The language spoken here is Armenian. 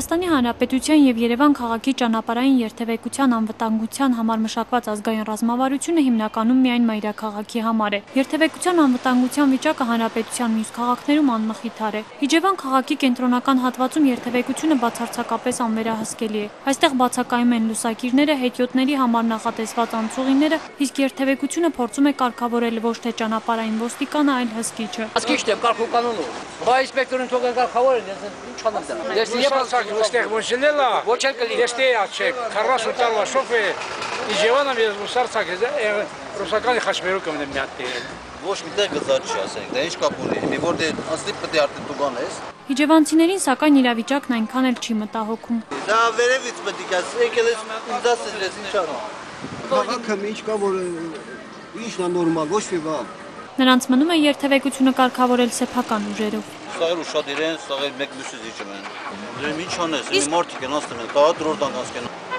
Հայաստանի Հանրապետության եւ Երևան քաղաքի ճանապարհային երթևեկության անվտանգության համար մշակված ազգային ռազմավարությունը հիմնականում միայն մայրաքաղաքի համար է։ Երթևեկության անվտանգության վիճակը հանրապետության մյուս քաղաքներում անմխիթար է։ Իջևան քաղաքի կենտրոնական հատվածում երթևեկությունը բացարձակապես անվերահսկելի է։ Այստեղ բացակայում են լուսակիրները, հետիոտների համար նախատեսված անցուղիները, իսկ երթևեկությունը փորձում է կարգավորել ոչ թե ճանապարհային ոստիկանը, այլ հսկիչը։ Հսկիչն է կարգուկանոնով։ Բայց ինսպեկտորին թողել կարգավորել, ինչ անեմ։ Այստեղ ոչնելա, ոչ էլ կլինի։ Եստե աչեք, 40 տարվա շոֆեր Իջևանը ես ուսարցակ ռուսականի խաչմերուկը մնեմ մի հատ դել։ Ոչ միտեղ գծած չի, ասենք, դա ինչ կապ ունի։ Մի որ դե ասի պետք է արդեն դու բան ես։ Իջևանցիներին սակայն իրավիճակն այնքան էլ չի մտահոգում։ Դա վերևից պետք է ասի, եկել ես դասել ես ինչ անում։ Քաղաքը ինչ կա որ ինչն է նորմալ, ոչ մի բան։ Նրանց մնում է երթևեկությունը կարգավորել սեփական ուժերով։ Սաղեր ուշադիր են, սաղեր մեկ մյուսից իջում են։ Դե ինչ անես, մի մարդիկ են ասում են, դա դրորդան կանցկեն։